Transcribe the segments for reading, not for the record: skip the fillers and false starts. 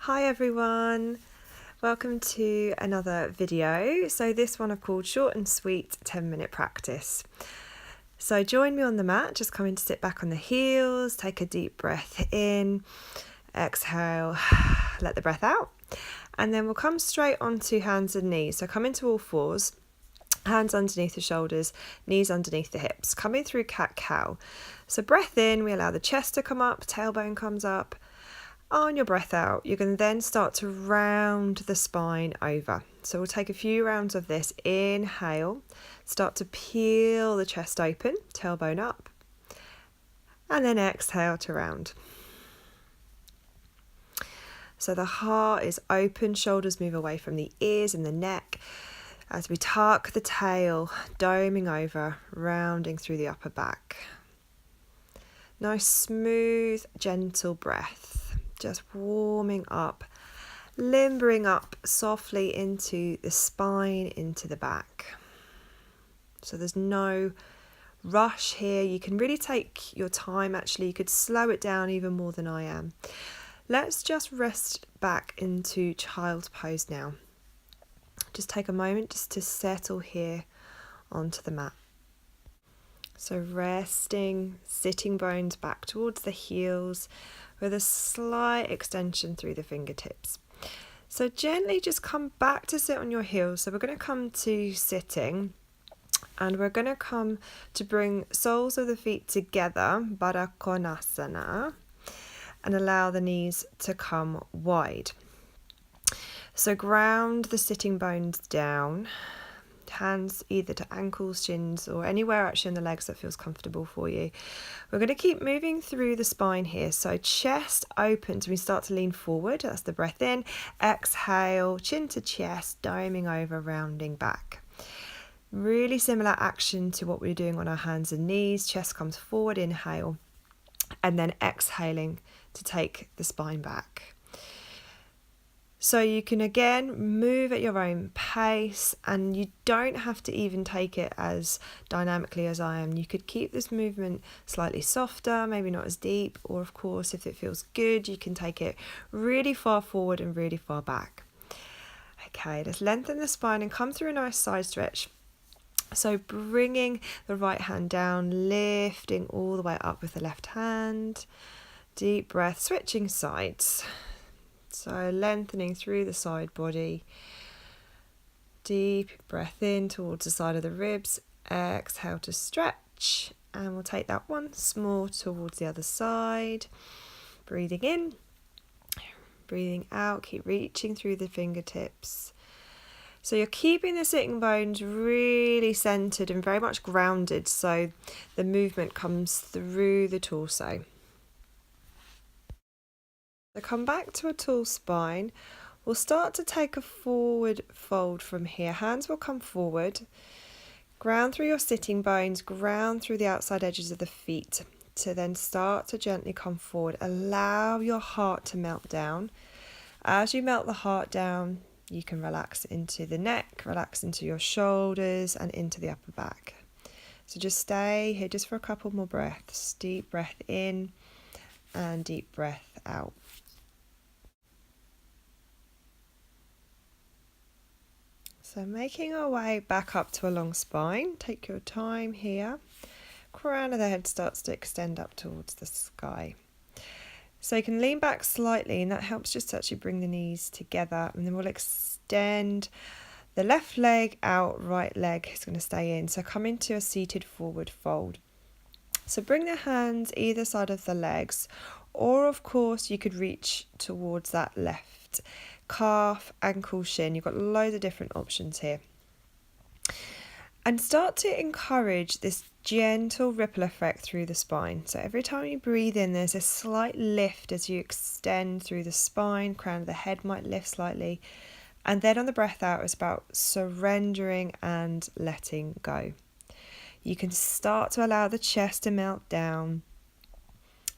Hi everyone, welcome to another video. So this one I've called Short and Sweet 10-minute practice. So join me on the mat, just come in to sit back on the heels, take a deep breath in, exhale, let the breath out, and then we'll come straight onto hands and knees. So come into all fours, hands underneath the shoulders, knees underneath the hips, coming through cat-cow. So breath in, we allow the chest to come up, tailbone comes up. On your breath out, you can then start to round the spine over. So we'll take a few rounds of this. Inhale, start to peel the chest open, tailbone up, and then exhale to round. So the heart is open, shoulders move away from the ears and the neck as we tuck the tail, doming over, rounding through the upper back. Nice, smooth, gentle breath. Just warming up, limbering up softly into the spine, into the back. So there's no rush here. You can really take your time actually. You could slow it down even more than I am. Let's just rest back into child's pose now. Just take a moment just to settle here onto the mat. So resting, sitting bones back towards the heels with a slight extension through the fingertips. So gently just come back to sit on your heels. So we're going to come to sitting and we're going to come to bring soles of the feet together, Baddha Konasana, and allow the knees to come wide. So ground the sitting bones down. Hands either to ankles, shins, or anywhere actually in the legs that feels comfortable for you. We're going to keep moving through the spine here. So chest opens, we start to lean forward. That's the breath in. Exhale, chin to chest, doming over, rounding back. Really similar action to what we're doing on our hands and knees. Chest comes forward, inhale, and then exhaling to take the spine back. So you can again move at your own pace, and you don't have to even take it as dynamically as I am. You could keep this movement slightly softer, maybe not as deep, or of course if it feels good you can take it really far forward and really far back. Okay, let's lengthen the spine and come through a nice side stretch. So bringing the right hand down, lifting all the way up with the left hand. Deep breath, switching sides. So lengthening through the side body. Deep breath in towards the side of the ribs. Exhale to stretch. And we'll take that one small towards the other side. Breathing in. Breathing out. Keep reaching through the fingertips. So you're keeping the sitting bones really centered and very much grounded. So the movement comes through the torso. So come back to a tall spine. We'll start to take a forward fold from here. Hands will come forward. Ground through your sitting bones, ground through the outside edges of the feet to then start to gently come forward. Allow your heart to melt down. As you melt the heart down, you can relax into the neck, relax into your shoulders and into the upper back. So just stay here just for a couple more breaths. Deep breath in and deep breath out. So making our way back up to a long spine. Take your time here. Crown of the head starts to extend up towards the sky. So you can lean back slightly, and that helps just to actually bring the knees together. And then we'll extend the left leg out, right leg is going to stay in. So come into a seated forward fold. So bring the hands either side of the legs, or of course you could reach towards that left calf, ankle, shin. You've got loads of different options here. And start to encourage this gentle ripple effect through the spine. So every time you breathe in, there's a slight lift as you extend through the spine. Crown of the head might lift slightly. And then on the breath out, it's about surrendering and letting go. You can start to allow the chest to melt down.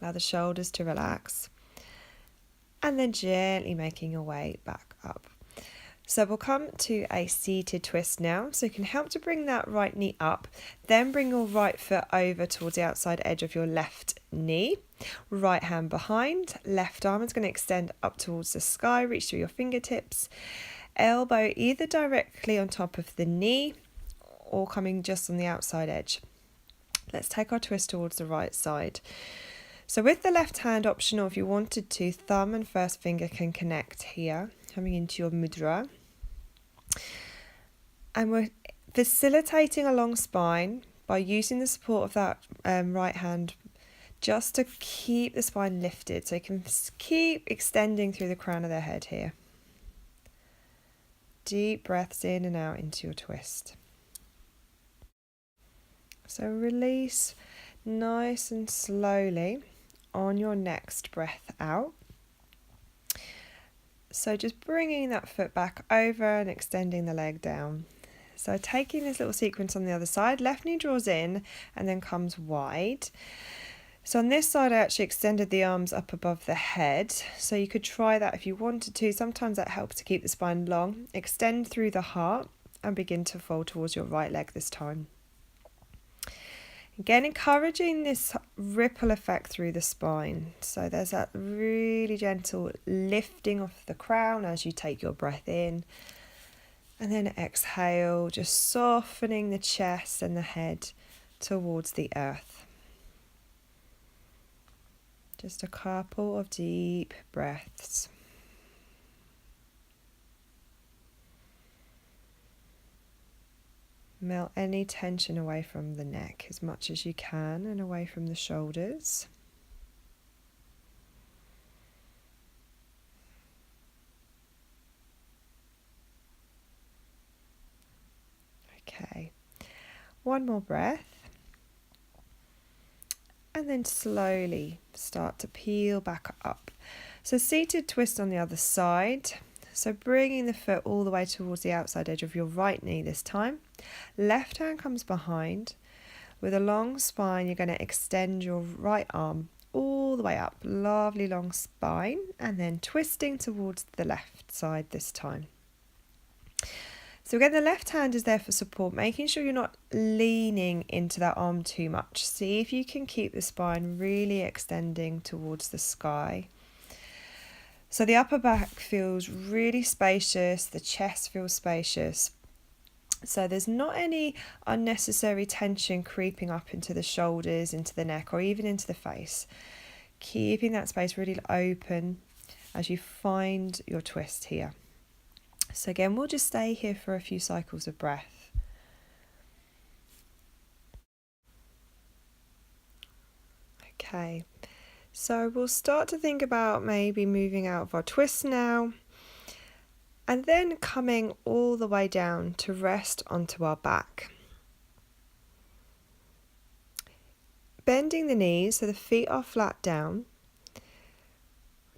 Allow the shoulders to relax. And then gently making your way back up. So we'll come to a seated twist now. So you can help to bring that right knee up, then bring your right foot over towards the outside edge of your left knee. Right hand behind, left arm is going to extend up towards the sky, reach through your fingertips. Elbow either directly on top of the knee or coming just on the outside edge. Let's take our twist towards the right side. So with the left hand optional, if you wanted to, thumb and first finger can connect here, coming into your mudra. And we're facilitating a long spine by using the support of that right hand just to keep the spine lifted. So you can keep extending through the crown of the head here. Deep breaths in and out into your twist. So release nice and slowly on your next breath out. So just bringing that foot back over and extending the leg down. So taking this little sequence on the other side, left knee draws in and then comes wide. So on this side I actually extended the arms up above the head, so you could try that if you wanted to. Sometimes that helps to keep the spine long. Extend through the heart and begin to fold towards your right leg this time. Again, encouraging this ripple effect through the spine. So there's that really gentle lifting of the crown as you take your breath in. And then exhale, just softening the chest and the head towards the earth. Just a couple of deep breaths. Melt any tension away from the neck as much as you can and away from the shoulders. Okay, one more breath. And then slowly start to peel back up. So seated twist on the other side. So bringing the foot all the way towards the outside edge of your right knee this time. Left hand comes behind. With a long spine, you're going to extend your right arm all the way up. Lovely long spine. And then twisting towards the left side this time. So again, the left hand is there for support, making sure you're not leaning into that arm too much. See if you can keep the spine really extending towards the sky. So the upper back feels really spacious, the chest feels spacious. So there's not any unnecessary tension creeping up into the shoulders, into the neck, or even into the face. Keeping that space really open as you find your twist here. So again, we'll just stay here for a few cycles of breath. Okay, so we'll start to think about maybe moving out of our twist now, and then coming all the way down to rest onto our back. Bending the knees so the feet are flat down.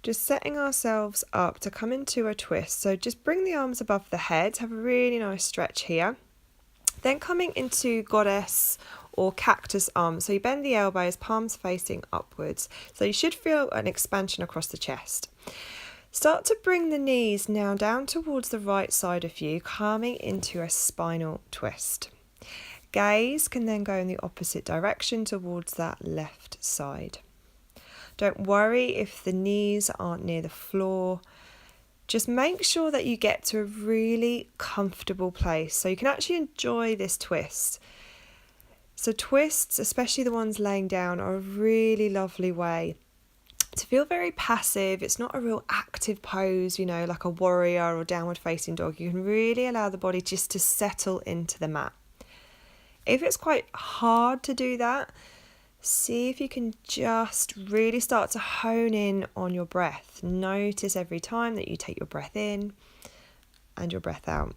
Just setting ourselves up to come into a twist. So just bring the arms above the head, have a really nice stretch here. Then coming into goddess or cactus arms. So you bend the elbows, palms facing upwards. So you should feel an expansion across the chest. Start to bring the knees now down towards the right side of you, coming into a spinal twist. Gaze can then go in the opposite direction towards that left side. Don't worry if the knees aren't near the floor. Just make sure that you get to a really comfortable place so you can actually enjoy this twist. So twists, especially the ones laying down, are a really lovely way to feel very passive. It's not a real active pose, like a warrior or downward facing dog. You can really allow the body just to settle into the mat. If it's quite hard to do that, see if you can just really start to hone in on your breath. Notice every time that you take your breath in and your breath out.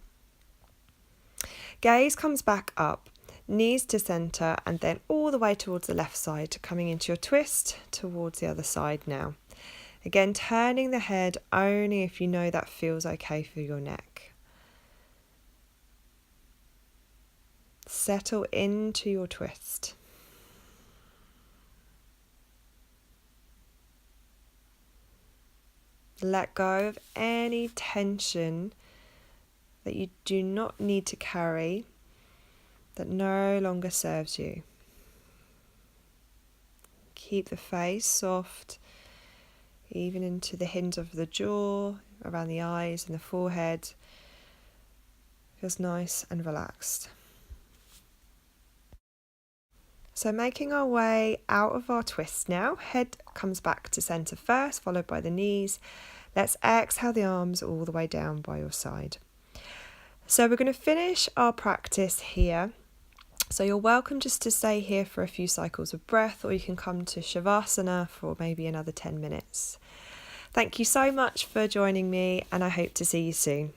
Gaze comes back up, knees to center, and then all the way towards the left side, coming into your twist towards the other side now. Again, turning the head only if you know that feels okay for your neck. Settle into your twist. Let go of any tension that you do not need to carry, that no longer serves you. Keep the face soft, even into the hinge of the jaw, around the eyes and the forehead. Feels nice and relaxed. So making our way out of our twist now, head comes back to centre first, followed by the knees. Let's exhale the arms all the way down by your side. So we're going to finish our practice here. So you're welcome just to stay here for a few cycles of breath, or you can come to Shavasana for maybe another 10 minutes. Thank you so much for joining me, and I hope to see you soon.